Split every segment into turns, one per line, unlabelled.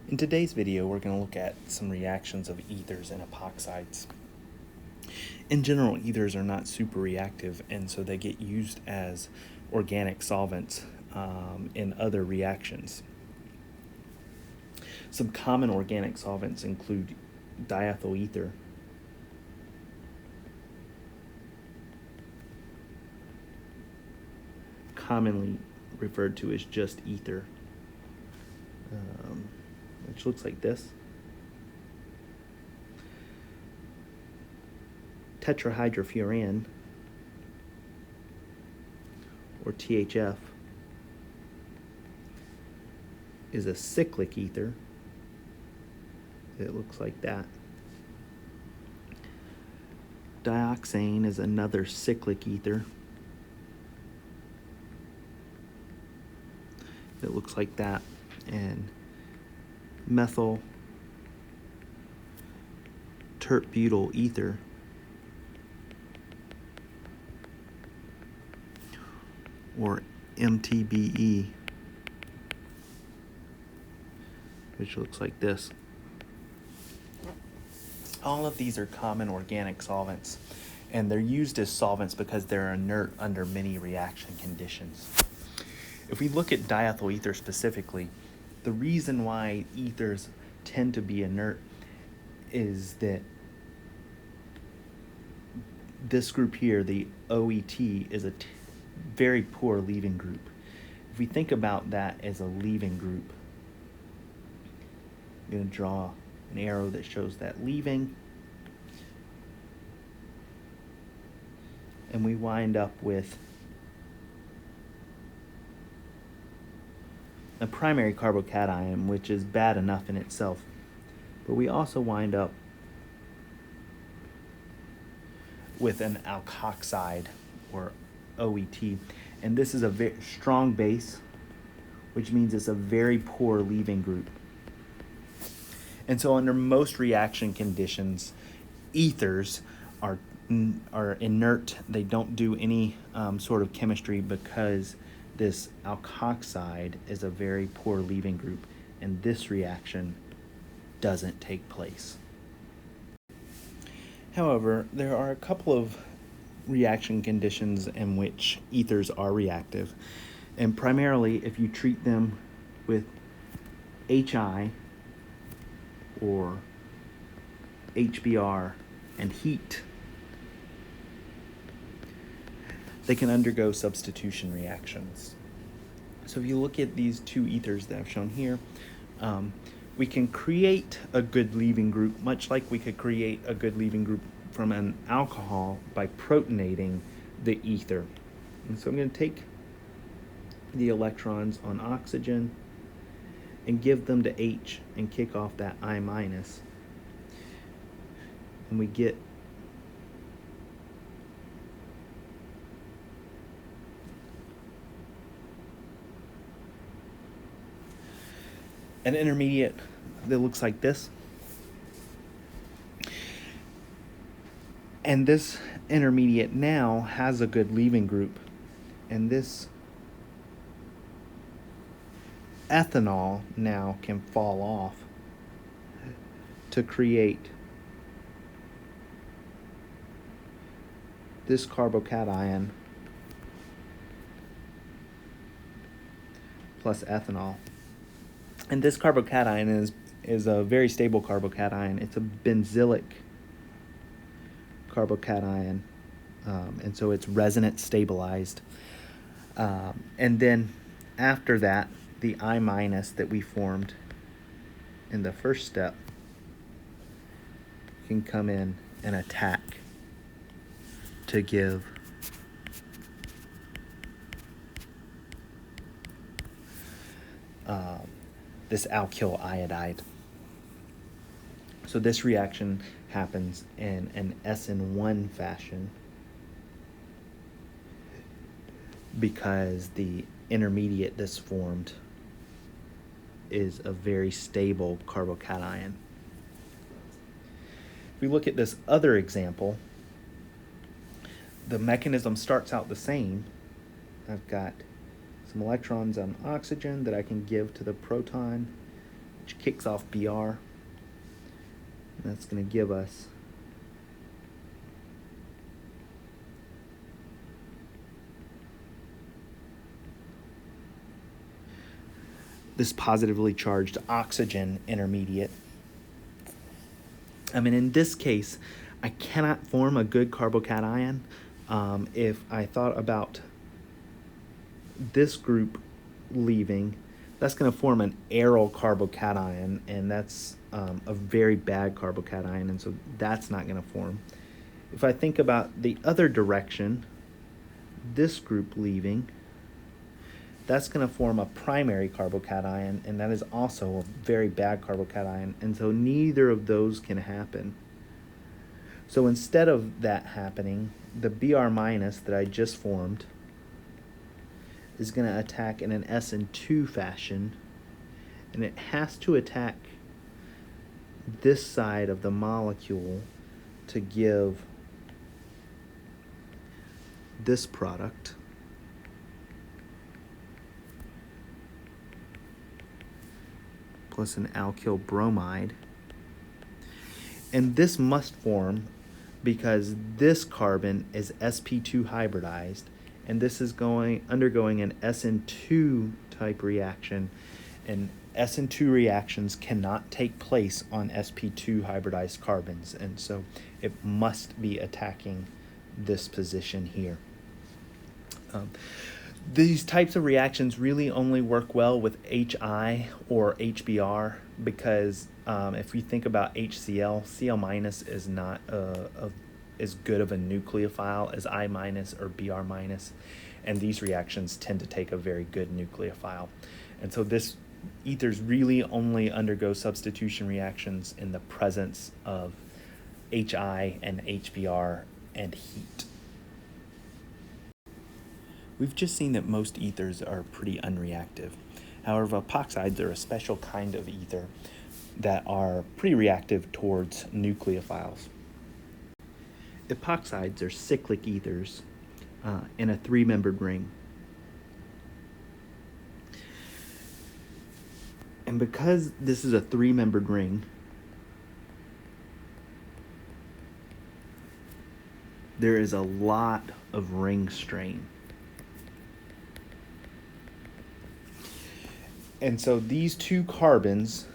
In today's video, we're going to look at some reactions of ethers and epoxides. In general, ethers are not super reactive, and so they get used as organic solvents in other reactions. Some common organic solvents include diethyl ether, commonly referred to as just ether, which looks like this. Tetrahydrofuran, or THF, is a cyclic ether. It looks like that. Dioxane is another cyclic ether. It looks like that. And methyl tert-butyl ether or MTBE, which looks like this. All of these are common organic solvents, and they're used as solvents because they're inert under many reaction conditions. If we look at diethyl ether specifically, the reason why ethers tend to be inert is that this group here, the OET, is a very poor leaving group. If we think about that as a leaving group, I'm going to draw an arrow that shows that leaving, and we wind up with a primary carbocation, which is bad enough in itself, but we also wind up with an alkoxide, or OET, and this is a very strong base, which means it's a very poor leaving group. And so under most reaction conditions, ethers are inert. They don't do any sort of chemistry because this alkoxide is a very poor leaving group, and this reaction doesn't take place. However, there are a couple of reaction conditions in which ethers are reactive, and primarily if you treat them with HI or HBr and heat, they can undergo substitution reactions. So if you look at these two ethers that I've shown here, we can create a good leaving group, much like we could create a good leaving group from an alcohol by protonating the ether. And so I'm going to take the electrons on oxygen and give them to H and kick off that I-, and we get an intermediate that looks like this. And this intermediate now has a good leaving group, and this ethanol now can fall off to create this carbocation plus ethanol. And this carbocation is a very stable carbocation. It's a benzylic carbocation, and so it's resonance stabilized. And then after that, the I- that we formed in the first step can come in and attack to give this alkyl iodide. So this reaction happens in an SN1 fashion because the intermediate that's formed is a very stable carbocation. If we look at this other example, the mechanism starts out the same. I've got some electrons on oxygen that I can give to the proton, which kicks off BR. And that's going to give us this positively charged oxygen intermediate. I mean, in this case, I cannot form a good carbocation. If I thought about this group leaving, that's going to form an aryl carbocation, and that's a very bad carbocation, and so that's not going to form. If I think about the other direction, this group leaving, that's going to form a primary carbocation, and that is also a very bad carbocation, and so neither of those can happen. So instead of that happening, the Br minus that I just formed is going to attack in an SN2 fashion, and it has to attack this side of the molecule to give this product. Plus an alkyl bromide. And this must form because this carbon is sp2 hybridized, and this is undergoing an SN2 type reaction, and SN2 reactions cannot take place on sp2 hybridized carbons, and so it must be attacking this position here. These types of reactions really only work well with HI or HBr because if we think about HCl, Cl minus is not as good of a nucleophile as I minus or Br minus, and these reactions tend to take a very good nucleophile. And so this ethers really only undergo substitution reactions in the presence of HI and HBr and heat. We've just seen that most ethers are pretty unreactive. However, epoxides are a special kind of ether that are pretty reactive towards nucleophiles. Epoxides are cyclic ethers in a three-membered ring. And because this is a three-membered ring, there is a lot of ring strain. And so these two carbons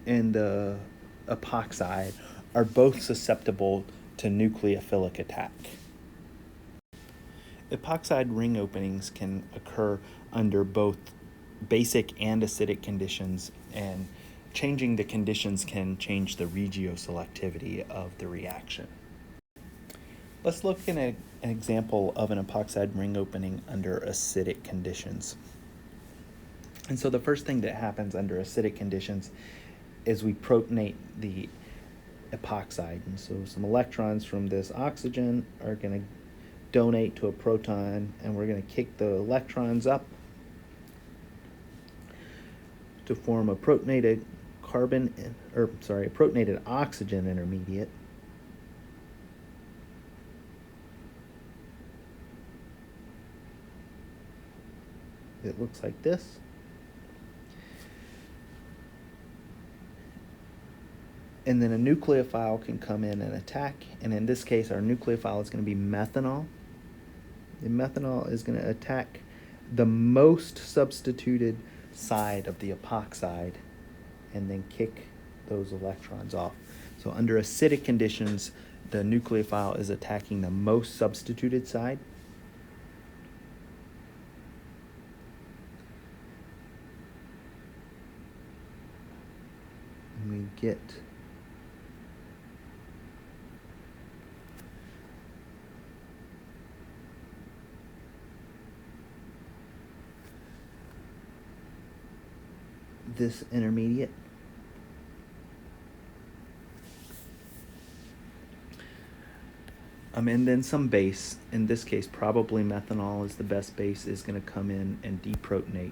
in the epoxide are both susceptible to nucleophilic attack. Epoxide ring openings can occur under both basic and acidic conditions, and changing the conditions can change the regioselectivity of the reaction. Let's look at an example of an epoxide ring opening under acidic conditions. And so the first thing that happens under acidic conditions is we protonate the epoxide. And so some electrons from this oxygen are going to donate to a proton, and we're going to kick the electrons up to form a protonated protonated oxygen intermediate. It looks like this. And then a nucleophile can come in and attack, and in this case our nucleophile is going to be methanol. And methanol is going to attack the most substituted side of the epoxide and then kick those electrons off. So under acidic conditions, the nucleophile is attacking the most substituted side. And we get this intermediate. And then some base, in this case probably methanol is the best base, is going to come in and deprotonate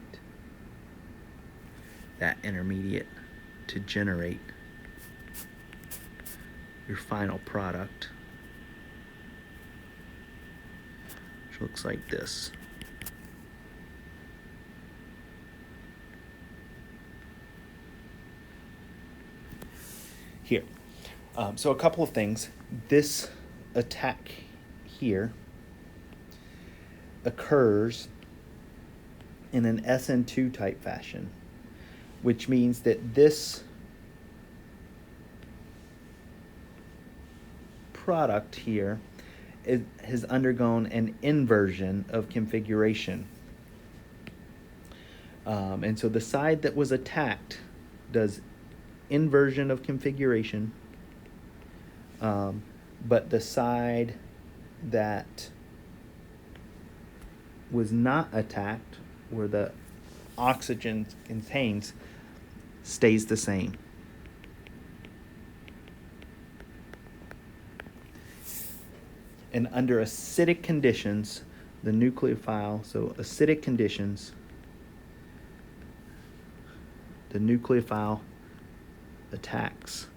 that intermediate to generate your final product, which looks like this. here. So a couple of things. This attack here occurs in an SN2 type fashion, which means that this product here has undergone an inversion of configuration. And so the side that was attacked does inversion of configuration, but the side that was not attacked, where the oxygen contains, stays the same. And under acidic conditions, the nucleophile, so acidic conditions, the nucleophile attacks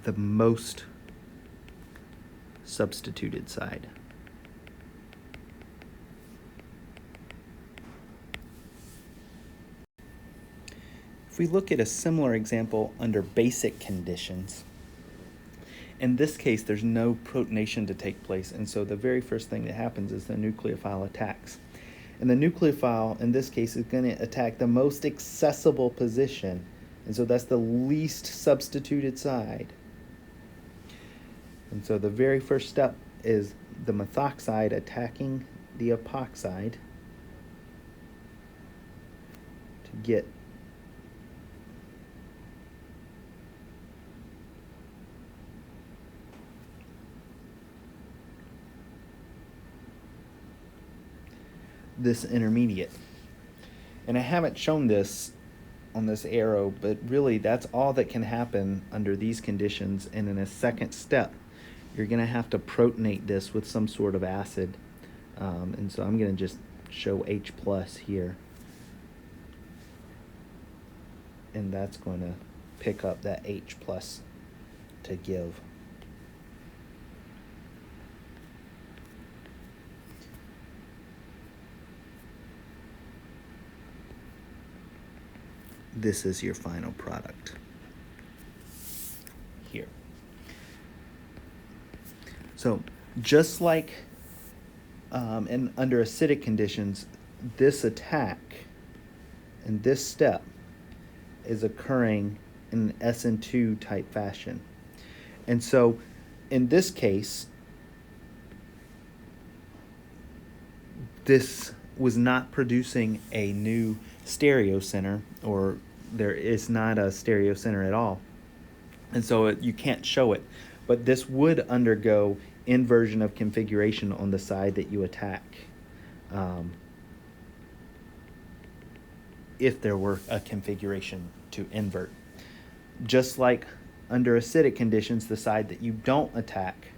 the most substituted side. If we look at a similar example under basic conditions, in this case there's no protonation to take place, and so the very first thing that happens is the nucleophile attacks. And the nucleophile in this case is going to attack the most accessible position, and so that's the least substituted side. And so the very first step is the methoxide attacking the epoxide to get this intermediate. And I haven't shown this on this arrow, but really that's all that can happen under these conditions. And in a second step, you're going to have to protonate this with some sort of acid. And so I'm going to just show H plus here. And that's going to pick up that H plus to give. This is your final product here. So just like under acidic conditions, this attack and this step is occurring in an SN2 type fashion. And so in this case, this was not producing a new stereocenter, or there is not a stereocenter at all. And so you can't show it. But this would undergo inversion of configuration on the side that you attack, if there were a configuration to invert. Just like under acidic conditions, the side that you don't attack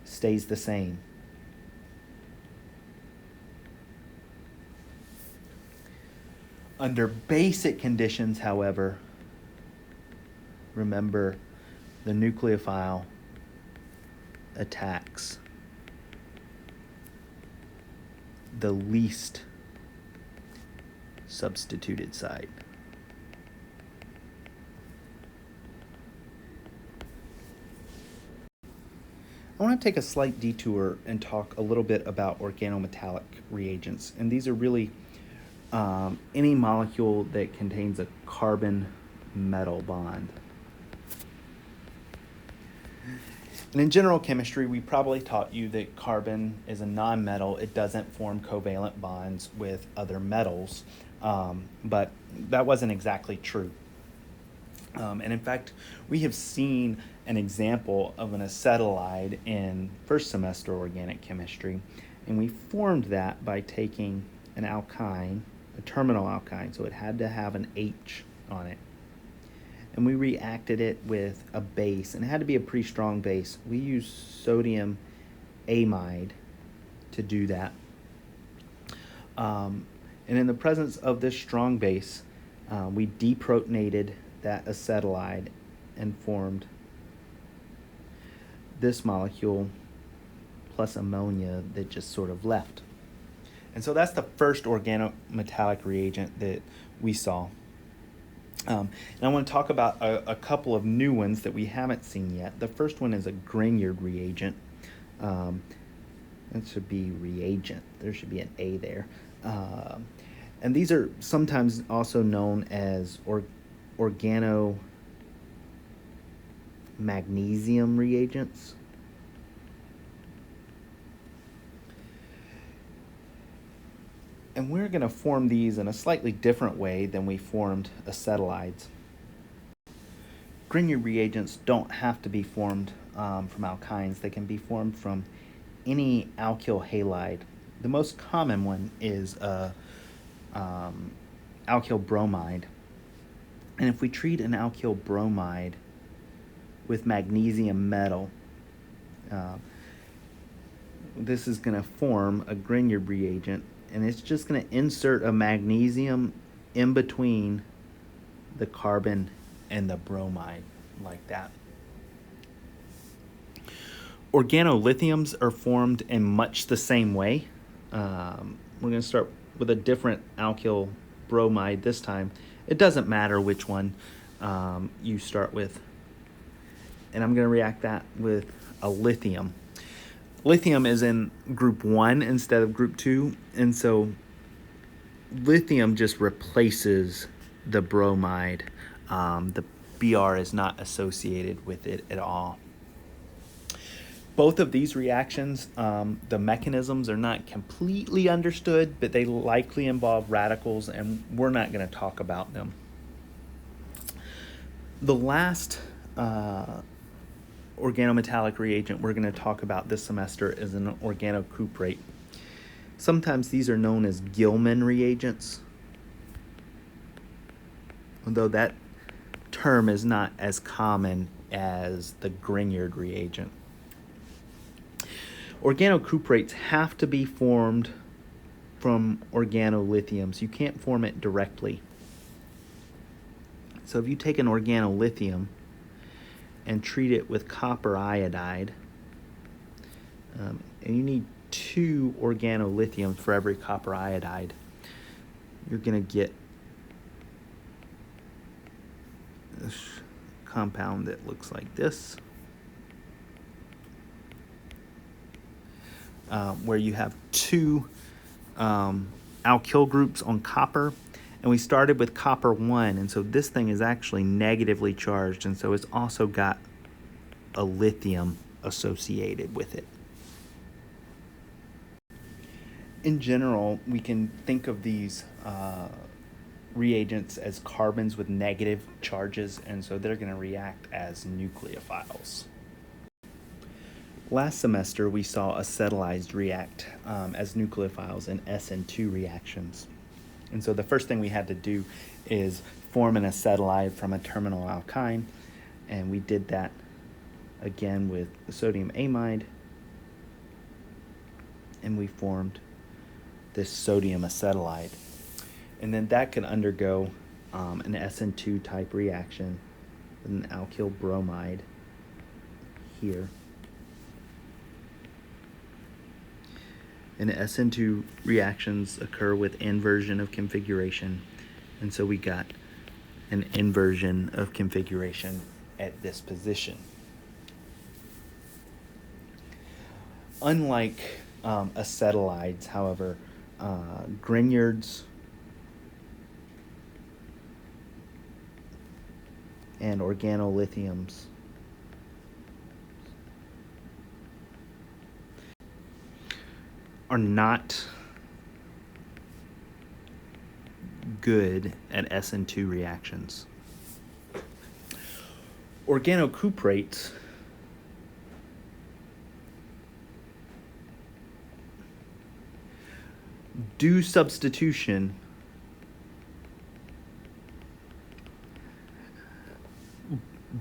stays the same. Under basic conditions, however, remember the nucleophile attacks the least substituted side. I want to take a slight detour and talk a little bit about organometallic reagents. And these are really any molecule that contains a carbon-metal bond. And in general chemistry, we probably taught you that carbon is a non-metal. It doesn't form covalent bonds with other metals, but that wasn't exactly true. And in fact, we have seen an example of an acetylide in first semester organic chemistry, and we formed that by taking an alkyne, a terminal alkyne, so it had to have an H on it. And we reacted it with a base, and it had to be a pretty strong base. We used sodium amide to do that. And in the presence of this strong base, we deprotonated that acetylide and formed this molecule plus ammonia that just sort of left. And so that's the first organometallic reagent that we saw. And I want to talk about a couple of new ones that we haven't seen yet. The first one is a Grignard reagent. Um, that should be reagent. There should be an A there. And these are sometimes also known as organomagnesium reagents. And we're going to form these in a slightly different way than we formed acetylides. Grignard reagents don't have to be formed from alkynes. They can be formed from any alkyl halide. The most common one is alkyl bromide. And if we treat an alkyl bromide with magnesium metal, this is going to form a Grignard reagent, and it's just going to insert a magnesium in between the carbon and the bromide, like that. Organolithiums are formed in much the same way. We're going to start with a different alkyl bromide this time. It doesn't matter which one you start with. And I'm going to react that with a lithium. Lithium is in group 1 instead of group 2, and so lithium just replaces the bromide. The Br is not associated with it at all. Both of these reactions, the mechanisms are not completely understood, but they likely involve radicals, and we're not going to talk about them. The last organometallic reagent we're going to talk about this semester is an organocuprate. Sometimes these are known as Gilman reagents, although that term is not as common as the Grignard reagent. Organocuprates have to be formed from organolithiums. You can't form it directly. So if you take an organolithium and treat it with copper iodide, and you need 2 organolithiums for every copper iodide, you're going to get this compound that looks like this, where you have 2 alkyl groups on copper. And we started with copper 1, and so this thing is actually negatively charged, and so it's also got a lithium associated with it. In general, we can think of these reagents as carbons with negative charges, and so they're going to react as nucleophiles. Last semester, we saw acetylides react as nucleophiles in SN2 reactions. And so the first thing we had to do is form an acetylide from a terminal alkyne, and we did that again with sodium amide, and we formed this sodium acetylide. And then that can undergo an SN2 type reaction with an alkyl bromide here. And the SN2 reactions occur with inversion of configuration. And so we got an inversion of configuration at this position. Unlike acetylides, however, Grignards and organolithiums are not good at SN2 reactions. Organocuprates do substitution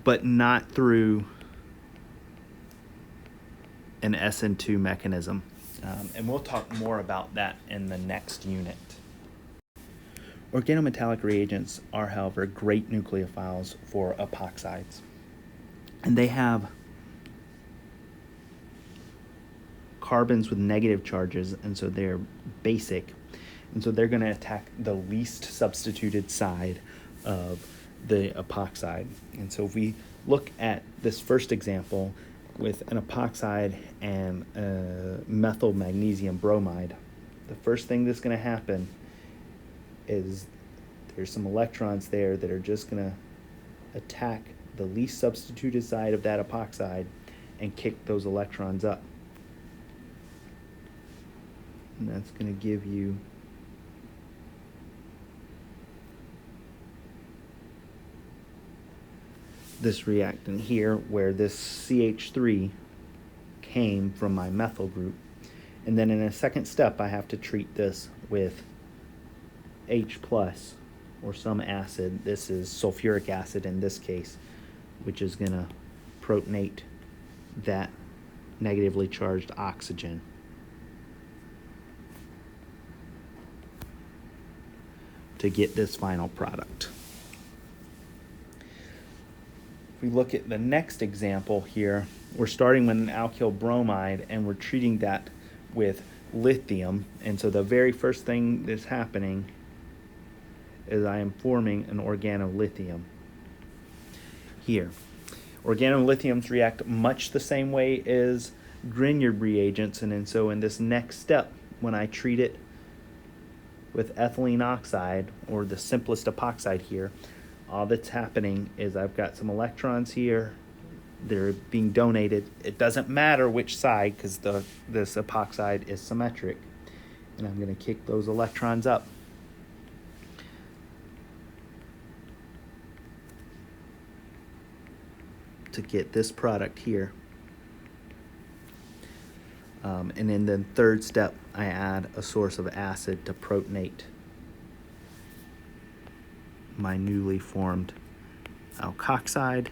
but not through an SN2 mechanism. And we'll talk more about that in the next unit. Organometallic reagents are, however, great nucleophiles for epoxides. And they have carbons with negative charges, and so they're basic. And so they're going to attack the least substituted side of the epoxide. And so if we look at this first example with an epoxide and methyl magnesium bromide, the first thing that's going to happen is there's some electrons there that are just going to attack the least substituted side of that epoxide and kick those electrons up. And that's going to give you this reactant here, where this CH3 came from my methyl group. And then in a second step, I have to treat this with H plus or some acid. This is sulfuric acid in this case, which is going to protonate that negatively charged oxygen. To get this final product. If we look at the next example here, we're starting with an alkyl bromide and we're treating that with lithium. And so the very first thing that's happening is I am forming an organolithium here. Organolithiums react much the same way as Grignard reagents, and so in this next step, when I treat it with ethylene oxide, or the simplest epoxide here, all that's happening is I've got some electrons here. They're being donated. It doesn't matter which side, because this epoxide is symmetric. And I'm going to kick those electrons up. To get this product here. And in the third step, I add a source of acid to protonate my newly formed alkoxide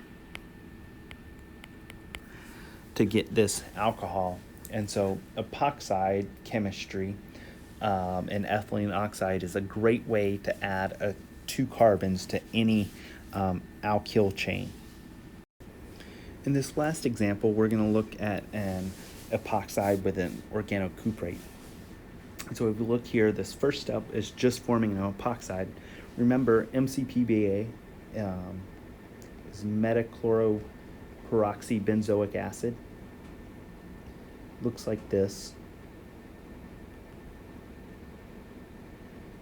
to get this alcohol. And so epoxide chemistry and ethylene oxide is a great way to add 2 carbons to any alkyl chain. In this last example, we're going to look at an epoxide with an organocuprate. So if we look here, this first step is just forming an epoxide. Remember, MCPBA is metachloroperoxybenzoic acid. Looks like this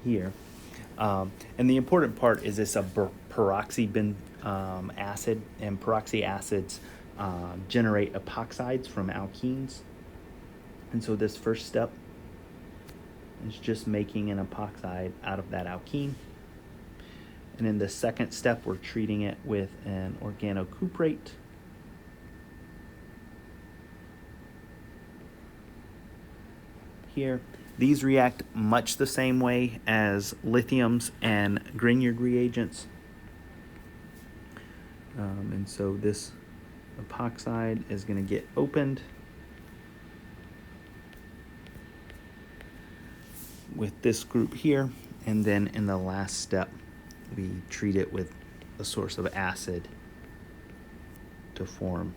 here. And the important part is this a peroxyben acid, and peroxy acids generate epoxides from alkenes. And so this first step is just making an epoxide out of that alkene. And in the second step, we're treating it with an organocuprate. Here, these react much the same way as lithiums and Grignard reagents. And so this epoxide is going to get opened with this group here, and then in the last step we treat it with a source of acid to form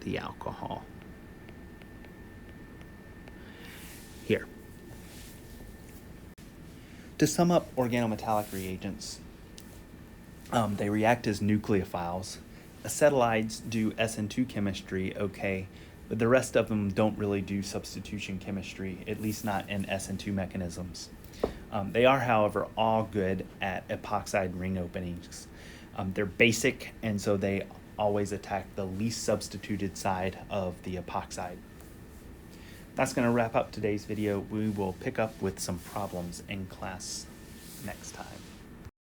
the alcohol. Here. To sum up organometallic reagents, they react as nucleophiles. Acetylides do SN2 chemistry okay, but the rest of them don't really do substitution chemistry, at least not in SN2 mechanisms. They are, however, all good at epoxide ring openings. They're basic, and so they always attack the least substituted side of the epoxide. That's going to wrap up today's video. We will pick up with some problems in class next time.